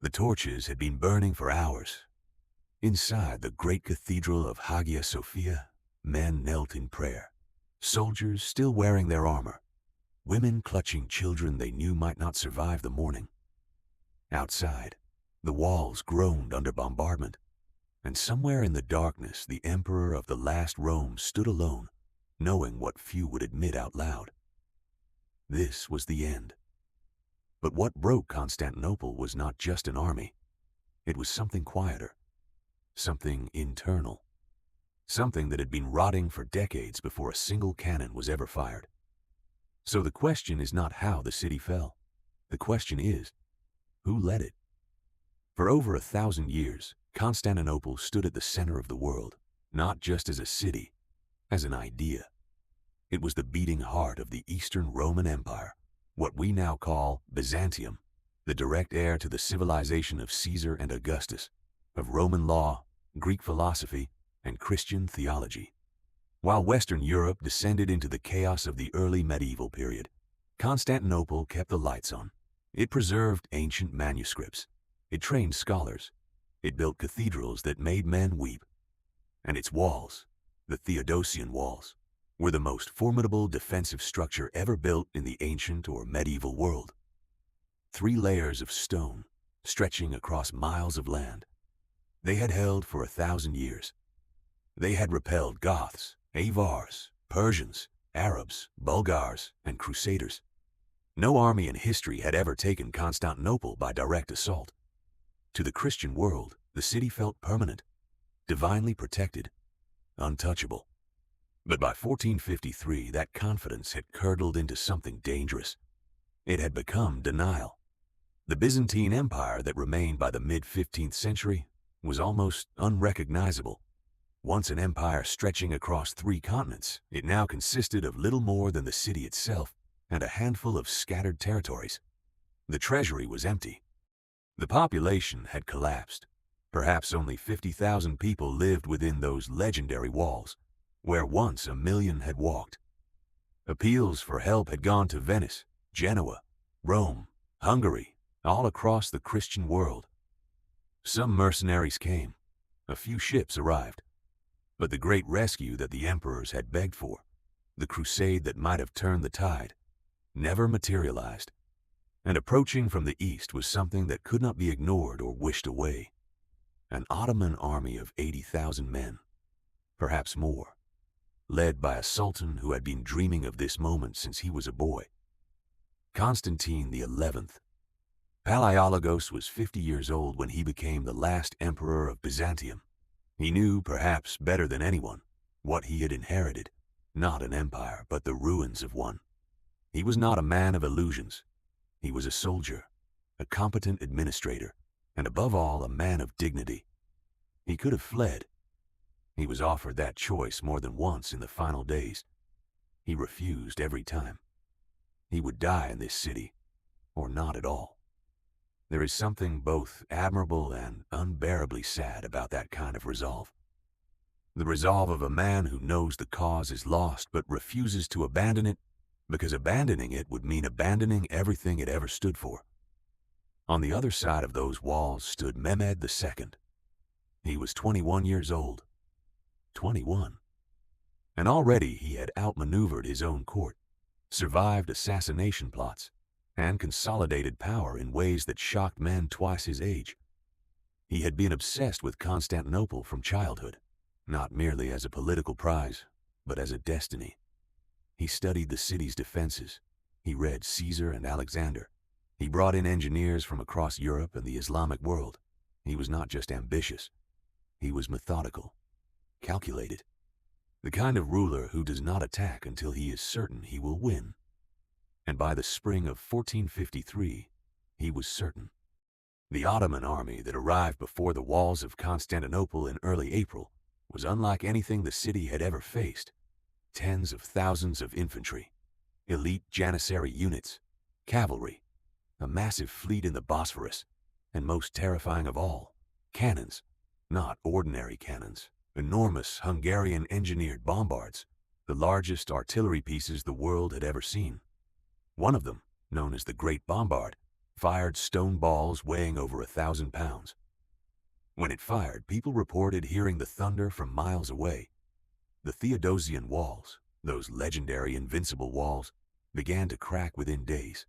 The torches had been burning for hours. Inside the great cathedral of Hagia Sophia, men knelt in prayer, soldiers still wearing their armor, women clutching children they knew might not survive the morning. Outside, the walls groaned under bombardment, and somewhere in the darkness the emperor of the last Rome stood alone, knowing what few would admit out loud. This was the end. But what broke Constantinople was not just an army. It was something quieter, something internal, something that had been rotting for decades before a single cannon was ever fired. So the question is not how the city fell. The question is, who led it? For over 1,000 years, Constantinople stood at the center of the world, not just as a city, as an idea. It was the beating heart of the Eastern Roman Empire, what we now call Byzantium, the direct heir to the civilization of Caesar and Augustus, of Roman law, Greek philosophy, and Christian theology. While Western Europe descended into the chaos of the early medieval period, Constantinople kept the lights on. It preserved ancient manuscripts. It trained scholars. It built cathedrals that made men weep. And its walls, the Theodosian walls, were the most formidable defensive structure ever built in the ancient or medieval world. 3 layers of stone, stretching across miles of land. They had held for 1,000 years. They had repelled Goths, Avars, Persians, Arabs, Bulgars, and Crusaders. No army in history had ever taken Constantinople by direct assault. To the Christian world, the city felt permanent, divinely protected, untouchable. But by 1453, that confidence had curdled into something dangerous. It had become denial. The Byzantine Empire that remained by the mid-15th century was almost unrecognizable. Once an empire stretching across 3 continents, it now consisted of little more than the city itself and a handful of scattered territories. The treasury was empty. The population had collapsed. Perhaps only 50,000 people lived within those legendary walls, where once 1 million had walked. Appeals for help had gone to Venice, Genoa, Rome, Hungary, all across the Christian world. Some mercenaries came. A few ships arrived. But the great rescue that the emperors had begged for, the crusade that might have turned the tide, never materialized. And approaching from the east was something that could not be ignored or wished away. An Ottoman army of 80,000 men, perhaps more, led by a sultan who had been dreaming of this moment since he was a boy. Constantine XI. Palaiologos was 50 years old when he became the last emperor of Byzantium. He knew, perhaps better than anyone, what he had inherited, not an empire, but the ruins of one. He was not a man of illusions. He was a soldier, a competent administrator, and above all, a man of dignity. He could have fled. He was offered that choice more than once in the final days. He refused every time. He would die in this city, or not at all. There is something both admirable and unbearably sad about that kind of resolve. The resolve of a man who knows the cause is lost but refuses to abandon it, because abandoning it would mean abandoning everything it ever stood for. On the other side of those walls stood Mehmed II. He was 21 years old. 21. And already he had outmaneuvered his own court, survived assassination plots, and consolidated power in ways that shocked men twice his age. He had been obsessed with Constantinople from childhood, not merely as a political prize, but as a destiny. He studied the city's defenses. He read Caesar and Alexander. He brought in engineers from across Europe and the Islamic world. He was not just ambitious. He was methodical, calculated. The kind of ruler who does not attack until he is certain he will win. And by the spring of 1453, he was certain. The Ottoman army that arrived before the walls of Constantinople in early April was unlike anything the city had ever faced. Tens of thousands of infantry, elite Janissary units, cavalry, a massive fleet in the Bosphorus, and most terrifying of all, cannons. Not ordinary cannons, enormous Hungarian-engineered bombards, the largest artillery pieces the world had ever seen. One of them, known as the Great Bombard, fired stone balls weighing over 1,000 pounds. When it fired, people reported hearing the thunder from miles away. The Theodosian walls, those legendary invincible walls, began to crack within days.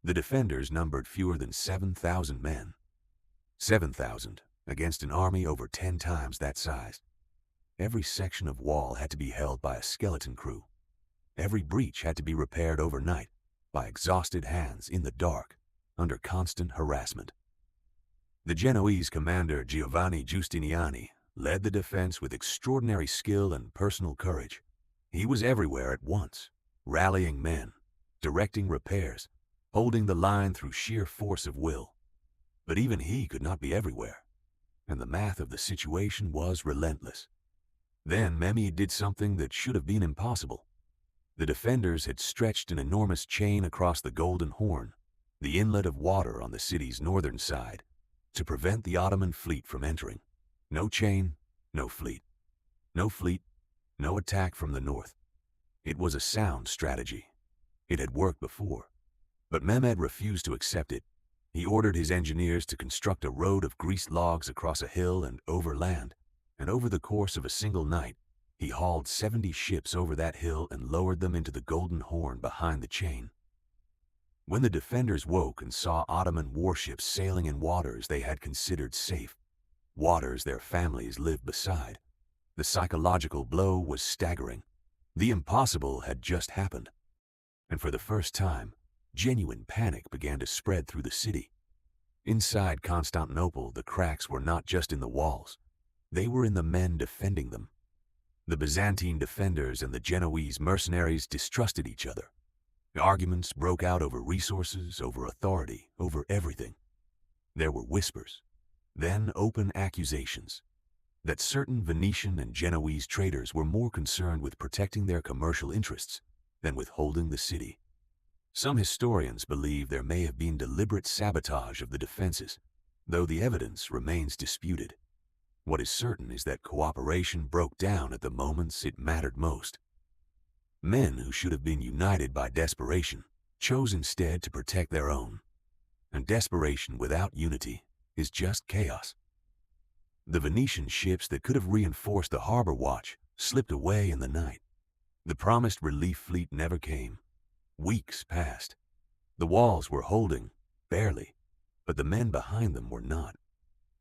The defenders numbered fewer than 7,000 men. 7,000 against an army over 10 times that size. Every section of wall had to be held by a skeleton crew. Every breach had to be repaired overnight by exhausted hands in the dark, under constant harassment. The Genoese commander Giovanni Giustiniani led the defense with extraordinary skill and personal courage. He was everywhere at once, rallying men, directing repairs, holding the line through sheer force of will. But even he could not be everywhere, and the math of the situation was relentless. Then Mehmed did something that should have been impossible. The defenders had stretched an enormous chain across the Golden Horn, the inlet of water on the city's northern side, to prevent the Ottoman fleet from entering. No chain, no fleet. No fleet, no attack from the north. It was a sound strategy. It had worked before. But Mehmed refused to accept it. He ordered his engineers to construct a road of greased logs across a hill and over land, and over the course of a single night, he hauled 70 ships over that hill and lowered them into the Golden Horn behind the chain. When the defenders woke and saw Ottoman warships sailing in waters they had considered safe, waters their families lived beside, the psychological blow was staggering. The impossible had just happened. And for the first time, genuine panic began to spread through the city. Inside Constantinople, the cracks were not just in the walls. They were in the men defending them. The Byzantine defenders and the Genoese mercenaries distrusted each other. Arguments broke out over resources, over authority, over everything. There were whispers, then open accusations, that certain Venetian and Genoese traders were more concerned with protecting their commercial interests than with holding the city. Some historians believe there may have been deliberate sabotage of the defenses, though the evidence remains disputed. What is certain is that cooperation broke down at the moments it mattered most. Men who should have been united by desperation chose instead to protect their own. And desperation without unity is just chaos. The Venetian ships that could have reinforced the harbor watch slipped away in the night. The promised relief fleet never came. Weeks passed. The walls were holding, barely, but the men behind them were not.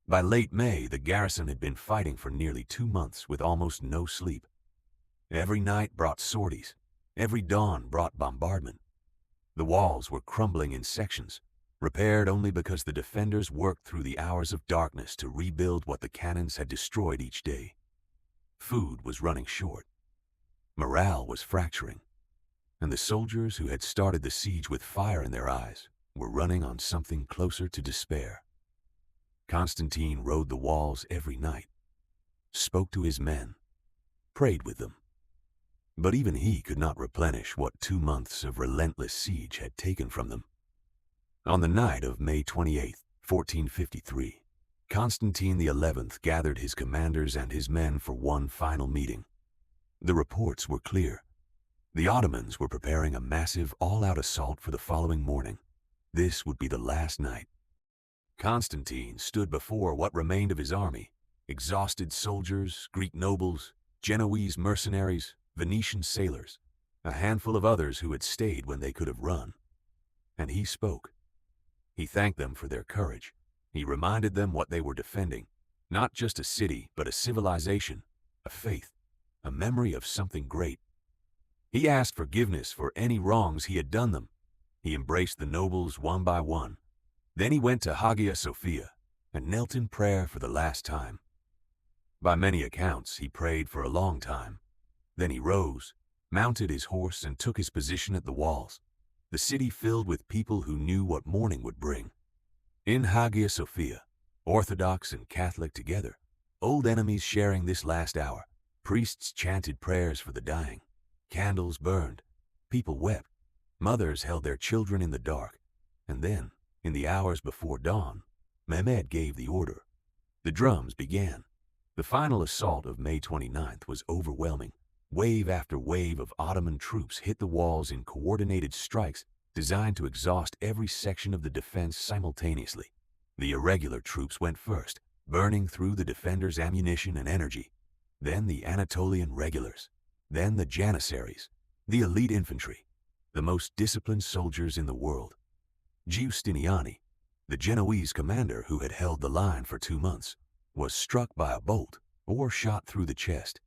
By late May, the garrison had been fighting for nearly 2 months with almost no sleep. Every night brought sorties. Every dawn brought bombardment. The walls were crumbling in sections, repaired only because the defenders worked through the hours of darkness to rebuild what the cannons had destroyed each day. Food was running short. Morale was fracturing. And the soldiers who had started the siege with fire in their eyes were running on something closer to despair. Constantine rode the walls every night, spoke to his men, prayed with them. But even he could not replenish what 2 months of relentless siege had taken from them. On the night of May 28, 1453, Constantine XI gathered his commanders and his men for one final meeting. The reports were clear. The Ottomans were preparing a massive all-out assault for the following morning. This would be the last night. Constantine stood before what remained of his army, exhausted soldiers, Greek nobles, Genoese mercenaries, Venetian sailors, a handful of others who had stayed when they could have run. And he spoke. He thanked them for their courage. He reminded them what they were defending, not just a city, but a civilization, a faith, a memory of something great. He asked forgiveness for any wrongs he had done them. He embraced the nobles one by one. Then he went to Hagia Sophia and knelt in prayer for the last time. By many accounts, he prayed for a long time. Then he rose, mounted his horse, and took his position at the walls, the city filled with people who knew what morning would bring. In Hagia Sophia, Orthodox and Catholic together, old enemies sharing this last hour, priests chanted prayers for the dying, candles burned, people wept, mothers held their children in the dark, and then, in the hours before dawn, Mehmed gave the order. The drums began. The final assault of May 29th was overwhelming. Wave after wave of Ottoman troops hit the walls in coordinated strikes designed to exhaust every section of the defense simultaneously. The irregular troops went first, burning through the defenders' ammunition and energy. Then the Anatolian regulars. Then the Janissaries, the elite infantry, the most disciplined soldiers in the world. Giustiniani, the Genoese commander who had held the line for 2 months, was struck by a bolt or shot through the chest.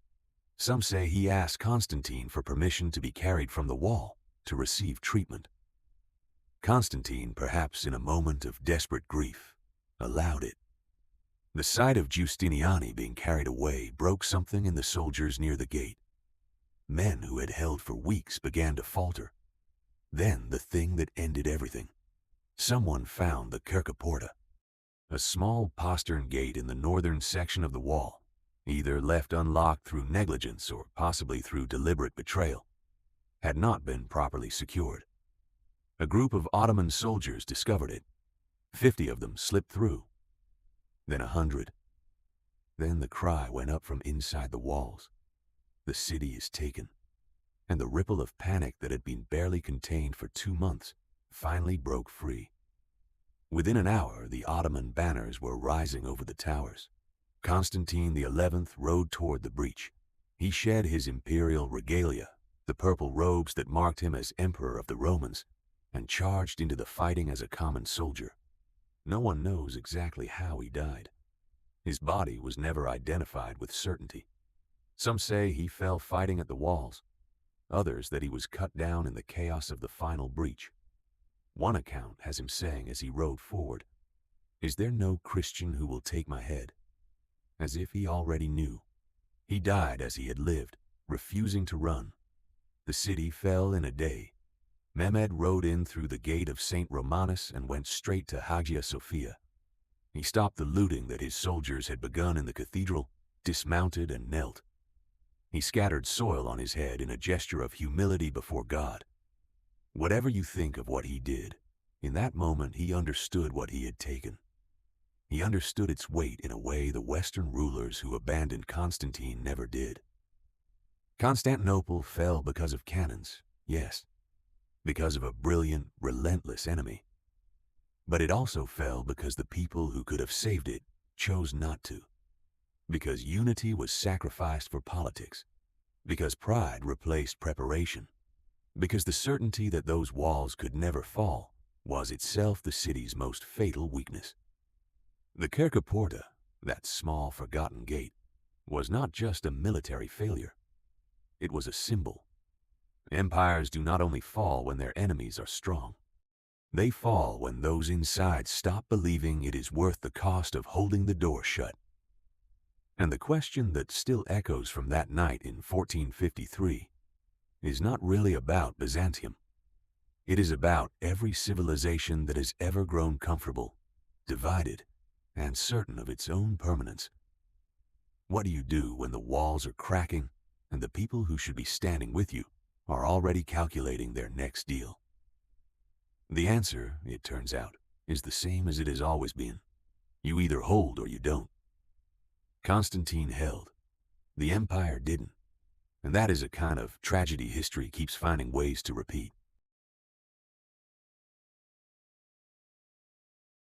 Some say he asked Constantine for permission to be carried from the wall to receive treatment. Constantine, perhaps in a moment of desperate grief, allowed it. The sight of Giustiniani being carried away broke something in the soldiers near the gate. Men who had held for weeks began to falter. Then the thing that ended everything. Someone found the Cercaporta, a small postern gate in the northern section of the wall, either left unlocked through negligence or possibly through deliberate betrayal, had not been properly secured. A group of Ottoman soldiers discovered it. 50 of them slipped through. Then 100. Then the cry went up from inside the walls. The city is taken. And the ripple of panic that had been barely contained for 2 months finally broke free. Within an hour, the Ottoman banners were rising over the towers. Constantine XI rode toward the breach. He shed his imperial regalia, the purple robes that marked him as Emperor of the Romans, and charged into the fighting as a common soldier. No one knows exactly how he died. His body was never identified with certainty. Some say he fell fighting at the walls, others that he was cut down in the chaos of the final breach. One account has him saying as he rode forward, "Is there no Christian who will take my head?" As if he already knew. He died as he had lived, refusing to run. The city fell in a day. Mehmed rode in through the gate of St. Romanus and went straight to Hagia Sophia. He stopped the looting that his soldiers had begun in the cathedral, dismounted and knelt. He scattered soil on his head in a gesture of humility before God. Whatever you think of what he did, in that moment he understood what he had taken. He understood its weight in a way the Western rulers who abandoned Constantine never did. Constantinople fell because of cannons, yes, because of a brilliant, relentless enemy. But it also fell because the people who could have saved it chose not to. Because unity was sacrificed for politics. Because pride replaced preparation. Because the certainty that those walls could never fall was itself the city's most fatal weakness. The Cercaporta, that small forgotten gate, was not just a military failure. It was a symbol. Empires do not only fall when their enemies are strong. They fall when those inside stop believing it is worth the cost of holding the door shut. And the question that still echoes from that night in 1453 is not really about Byzantium. It is about every civilization that has ever grown comfortable, divided, and certain of its own permanence. What do you do when the walls are cracking and the people who should be standing with you are already calculating their next deal? The answer, it turns out, is the same as it has always been. You either hold or you don't. Constantine held. The empire didn't. And that is a kind of tragedy history keeps finding ways to repeat.